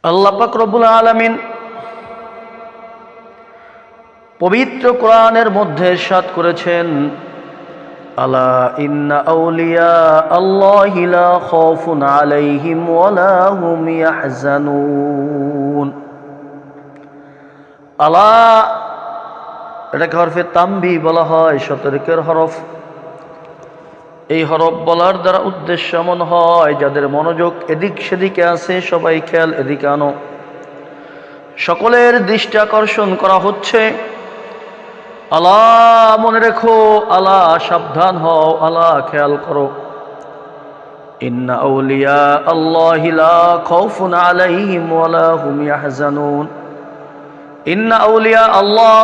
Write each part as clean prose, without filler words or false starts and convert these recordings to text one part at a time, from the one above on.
আল্লাহ পাক রব্বুল আলামিন পবিত্র কোরআনের মধ্যে ইরশাদ করেছেন, আলা ইন্না আউলিয়া আল্লাহি লা খাউফুন আলাইহিম ওয়ালা হুম ইয়াহজানুন। আলা এটাকে হরফে তানবীহ বলা হয়, সতর্কের হরফ। এই হরফ বলার দ্বারা উদ্দেশ্য এমন হয়, যাদের মনোযোগ এদিক সেদিকে আছে সবাই খেয়াল এদিকে আনো। সকলের দৃষ্টি আকর্ষণ করা হচ্ছে, আলা মনে রেখো, আলা সাবধান হও, আলা খেয়াল করো। ইন্না আউলিয়া আল্লাহি লা খাউফুন আলাইহিম ওয়ালা হুম ইয়াহজানুন। ইন্না আউলিয়া আল্লাহ,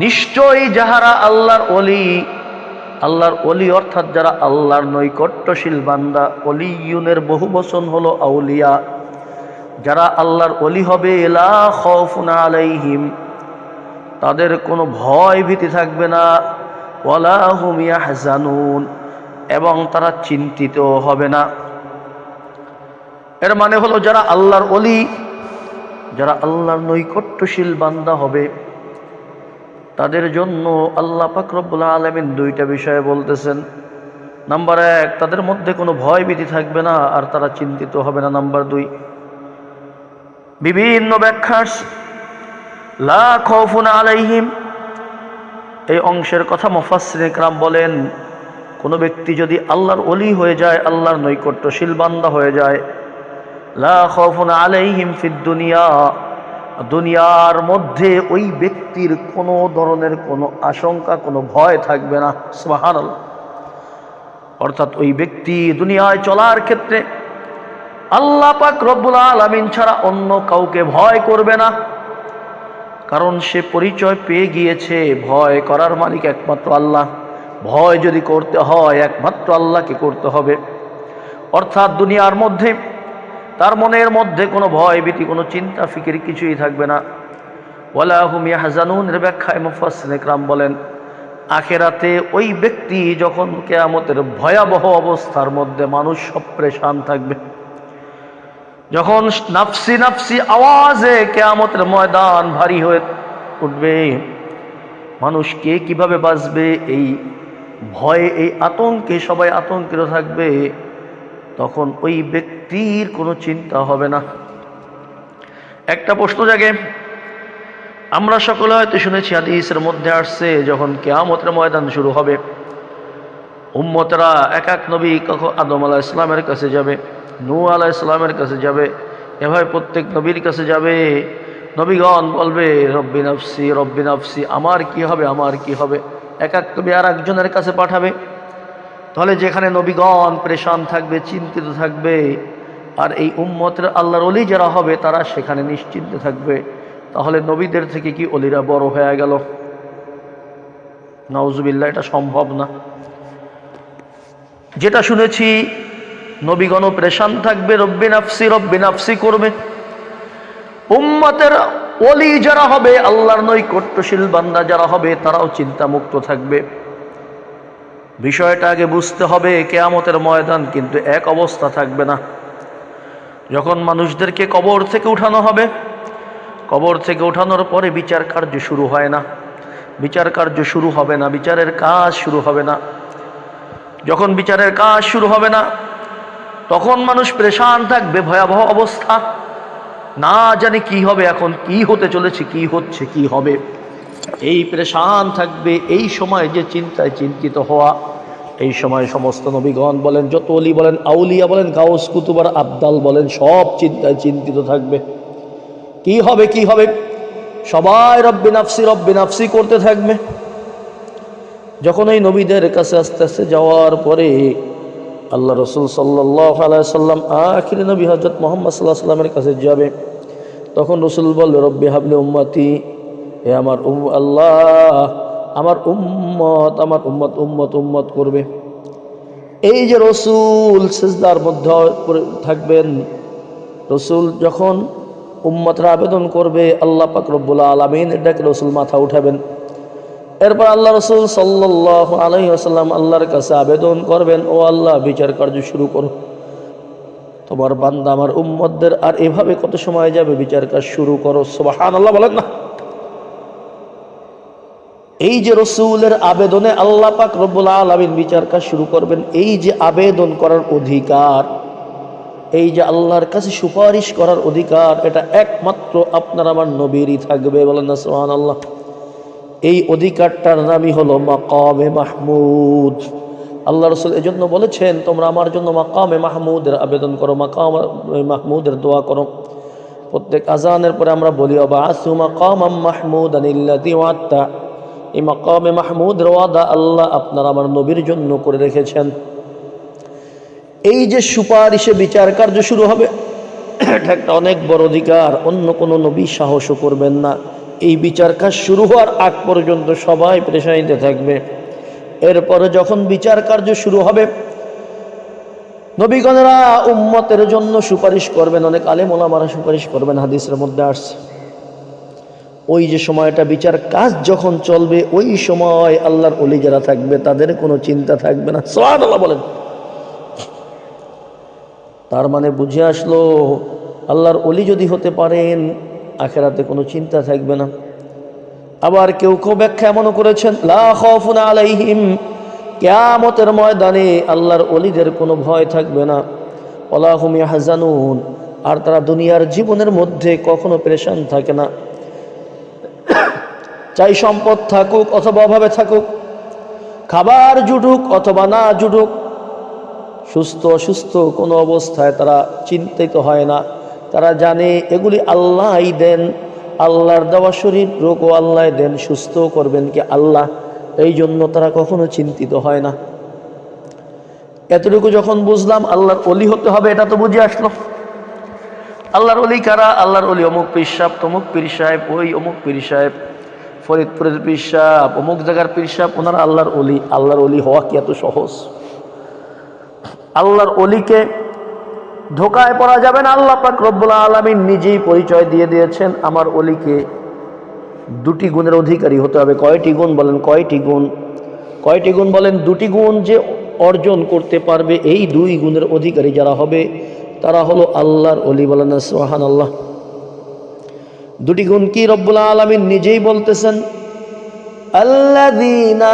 নিশ্চয়ই যাহারা আল্লাহর ওলি, আল্লাহর ওলি অর্থাৎ যারা আল্লাহর নৈকট্যশীল বান্দা। ওলিয়ুনের বহু বচন হলো আউলিয়া। যারা আল্লাহর ওলি হবে, লা খাউফুন আলাইহিম, তাদের কোনো ভয় ভীতি থাকবে না, ওয়ালা হুম ইয়াহজানুন, এবং তারা চিন্তিত হবে না। এর মানে হলো যারা আল্লাহর ওলি, যারা আল্লাহর নৈকট্যশীল বান্দা হবে, তাদের জন্য আল্লাহ পাক রব্বুল আলামিন দুইটা বিষয়ে বলতেছেন। নাম্বার 1, তাদের মধ্যে কোনো ভয় ভীতি থাকবে না আর তারা চিন্তিত হবে না। নাম্বার 2, বিভিন্ন ব্যাখ্যা লা খাউফুন আলাইহিম, এই অংশের কথা মুফাসসিরিন ইকরাম বলেন, কোনো ব্যক্তি যদি আল্লাহর ওলি হয়ে যায়, আল্লাহর নৈকট্যশীল বান্দা হয়ে যায়, লা খাউফুন আলাইহিম ফিদ দুনিয়া, দুনিয়ার মধ্যে ওই ব্যক্তির কোনো ধরনের কোনো আশঙ্কা, কোনো ভয় থাকবে না। সুবহানাল্লাহ। অর্থাৎ ওই ব্যক্তি দুনিয়ায় চলার ক্ষেত্রে আল্লাহ পাক রব্বুল আলামিন ছাড়া অন্য কাউকে ভয় করবে না, কারণ সে পরিচয় পেয়ে গিয়েছে ভয় করার মালিক একমাত্র আল্লাহ। ভয় যদি করতে হয় একমাত্র আল্লাহকে করতে হবে। অর্থাৎ দুনিয়ার মধ্যে তার মনের মধ্যে কোনো ভয় ভীতি, কোনো চিন্তা ফিকির কিছুই থাকবে না। ওয়ালা হুম ইয়াহজানুন এর ব্যাখ্যায় মুফাসসিরিন ইকরাম বলেন, আখিরাতে ওই ব্যক্তি যখন কিয়ামতের ভয়াবহ অবস্থার মধ্যে মানুষ সব পেরেশান থাকবে, যখন নাফসি নাফসি আওয়াজে কিয়ামতের ময়দান ভারী হয়ে উঠবে, মানুষ কে কিভাবে বাঁচবে এই ভয়ে, এই আতঙ্কে সবাই আতঙ্কিত থাকবে, তখন ওই ব্যক্তির কোনো চিন্তা হবে না। একটা প্রশ্ন জাগে, আমরা সকলে হয়তো শুনেছি, হাদিসের মধ্যে আসছে, যখন কিয়ামতের ময়দান শুরু হবে, উম্মতেরা এক এক নবী, কখন আদম আলাইহিস সালামের কাছে যাবে, নূহ আলাইহিস সালামের কাছে যাবে, এভাবে প্রত্যেক নবীর কাছে যাবে। নবীগণ বলবে, রব্বি নাফসি রব্বি নাফসি, আমার কি হবে, আমার কি হবে। এক এক নবী আর একজনের কাছে পাঠাবে। তাহলে যেখানে নবীগণ পেরেশান থাকবে, চিন্তিত থাকবে, আর এই উম্মতের আল্লাহর ওলি যারা হবে তারা সেখানে নিশ্চিন্ত থাকবে, তাহলে নবীদের থেকে কি ওলিরা বড় হয়ে গেল? নাউজুবিল্লাহ, এটা সম্ভব না। যেটা শুনেছি, নবীগণ পেরেশান থাকবে, রব্বি নাফসি করবে। উম্মতের ওলি যারা হবে, আল্লাহর নৈকট্যশীল বান্দা যারা হবে, তারাও চিন্তামুক্ত থাকবে। বিষয়টা আগে বুঝতে হবে, কিয়ামতের ময়দান কিন্তু এক অবস্থা থাকবে না। যখন মানুষদেরকে কবর থেকে উঠানো হবে, কবর থেকে উঠানোর পরে বিচার কার্য শুরু হয় না, বিচার কার্য শুরু হবে না, বিচারের কাজ শুরু হবে না। যখন বিচারের কাজ শুরু হবে না, তখন মানুষ পেরেশান থাকবে, ভয়াবহ অবস্থা, না জানি কি হবে, এখন কি হতে চলেছে, কি হচ্ছে, কি হবে, এই পেরেশান থাকবে। এই সময় যে চিন্তায় চিন্তিত হওয়া, এই সময় সমস্ত নবীগণ বলেন, যত ওলি বলেন, আউলিয়া বলেন, গাউস কুতুব আর আবদাল বলেন, সব চিন্তায় চিন্তিত থাকবে। কি হবে, কি হবে, সবাই রব্বি নাফসি করতে থাকবে। যখন এই নবীদের কাছে আস্তে আস্তে যাওয়ার পরে আল্লাহ রসুল সাল্লাল্লাহু আলাইহি সাল্লাম, আখিরি নবী হযরত মুহাম্মদ সাল্লাল্লাহু আলাইহি সাল্লামের কাছে যাবে, তখন রসুল বলবে, রব্বি হাবলি উম্মতি, হে আমার আল্লাহ, আমার উম্মত, আমার উম্মত, উম্মত, উম্মত করবে। এই যে রসুল সিজদার মধ্যে থাকবেন, রসুল যখন উম্মতরা আবেদন করবে, আল্লাহ পাক রব্বুল আলামিন এটাকে রসুল মাথা উঠাবেন। এরপর আল্লাহ রসুল সাল্লাল্লাহু আলাইহি ওয়াসাল্লাম আল্লাহর কাছে আবেদন করবেন, ও আল্লাহ, বিচার কার্য শুরু করো। তোমার বান্দা আমার উম্মতদের আর এভাবে কত সময় যাবে, বিচার কাজ শুরু করো। সুবহানাল্লাহ বলেন না। এই যে রসুলের আবেদনে আল্লাহ পাক রব্বুল আলামিন বিচার কাজ শুরু করবেন, এই যে আবেদন করার অধিকার, এই যে আল্লাহর কাছে সুপারিশ করার অধিকার, এটা একমাত্র আপনার আমার নবীরই থাকবে। বলেন না সুবহানাল্লাহ। এই অধিকারটার নামই হলো মাকামে মাহমুদ। আল্লাহ রসুল এজন্য বলেছেন, তোমরা আমার জন্য মাকামে মাহমুদের আবেদন করো, মাকামে মাহমুদের দোয়া করো। প্রত্যেক আজানের পরে আমরা বলি, ওয়াবাসু মাকামাম মাহমুদান আল্লাযী ওয়া'আদতা। এই মাকামে মাহমুদের ওয়াদা আল্লাহ আপনার আমার নবীর জন্য করে রেখেছেন। এই যে সুপারিশে বিচার কার্য শুরু হবে, এটা একটা অনেক বড় অধিকার, অন্য কোনো নবী সাহসও করবেন না। এই বিচার কাজ শুরু হওয়ার আগ পর্যন্ত সবাই পেরেশানিতে থাকবে। এরপরে যখন বিচার কার্য শুরু হবে, নবীগণেরা উম্মতের জন্য সুপারিশ করবেন, অনেক আলেম ওলামারা সুপারিশ করবেন, হাদিসের মধ্যে আসছে। ওই যে সময়টা বিচার কাজ যখন চলবে, ওই সময় আল্লাহর ওলি যারা থাকবে তাদের কোনো চিন্তা থাকবে না। সুবহানাল্লাহ বলেন। তার মানে বুঝে আসলো, আল্লাহর ওলি যদি হতে পারেন, আখিরাতে কোনো চিন্তা থাকবে না। আবার কেউ কেউ ব্যাখ্যা এমনও করেছেন, লা খাউফুন আলাইহিম, কিয়ামতের ময়দানে আল্লাহর ওলিদের কোনো ভয় থাকবে না। ওয়ালা হুম ইয়াহজানুন, আর তারা দুনিয়ার জীবনের মধ্যে কখনো পেরেশান থাকে না। চাই সম্পদ থাকুক অথবা অভাবে থাকুক, খাবার জুটুক অথবা না জুটুক, সুস্থ অসুস্থ কোনো অবস্থায় তারা চিন্তিত হয় না। তারা জানে এগুলি আল্লাহই দেন, আল্লাহর দেওয়া শরীর রোগও আল্লাহ দেন, সুস্থ করবেন কি আল্লাহ। এই জন্য তারা কখনো চিন্তিত হয় না। এতটুকু যখন বুঝলাম আল্লাহর ওলি হতে হবে, এটা তো বুঝে আসলো। আল্লাহর ওলি কারা? আল্লাহর ওলি অমুক পীর সাহেব, তমুক পীর সাহেব, ওই অমুক পীর সাহেব, ফরিদপুরের পীর সাহেব, অমুক জায়গার পীর সাহেব, ওনারা আল্লাহর ওলি। আল্লাহর ওলি হওয়া কি এত সহজ? আল্লাহর ওলিকে ধোকায় পড়া যাবে না। আল্লাহ পাক রব্বুল আলামিন নিজেই পরিচয় দিয়ে দিয়েছেন, আমার ওলিকে দুটি গুণের অধিকারী হতে হবে। কয়টি গুণ বলেন? কয়টি গুণ? কয়টি গুণ বলেন? দুটি গুণ যে অর্জন করতে পারবে, এই দুই গুণের অধিকারী যারা হবে তারা হলো আল্লাহর ওলি। বলেন না সুবহানাল্লাহ। দুটি গুণ কি? রব্বুল আলামিন নিজেই বলতেছেন, আল্লাযীনা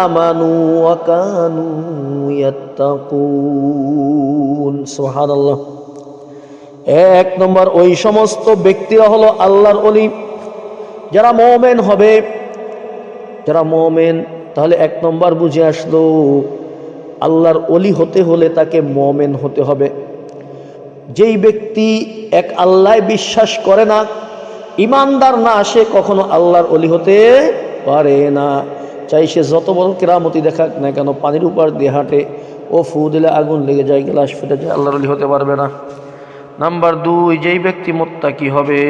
আমানু ওয়া কানু ইয়াত্তাকুন। সুবহানাল্লাহ। এক নম্বর, ওই সমস্ত ব্যক্তিরা হলো আল্লাহর ওলি যারা মুমিন হবে, যারা মুমিন। তাহলে এক নম্বর বুঝে আসলো, আল্লাহর ওলি হতে হলে তাকে মুমিন হতে হবে। যেই ব্যক্তি এক আল্লাহ বিশ্বাস করে না, ইমানদার না, সে কখনো আল্লাহর ওলি হতে পারে না। চাই সে যত বড় কেরামতি দেখাক না কেন, পানির উপর দিয়ে হাঁটে, ও ফু দিলে আগুন লেগে যায়, গ্লাস ফেটে যায়, আল্লাহর ওলি হতে পারবে না। নাম্বার দুই, যেই ব্যক্তি মুত্তাকি হবে,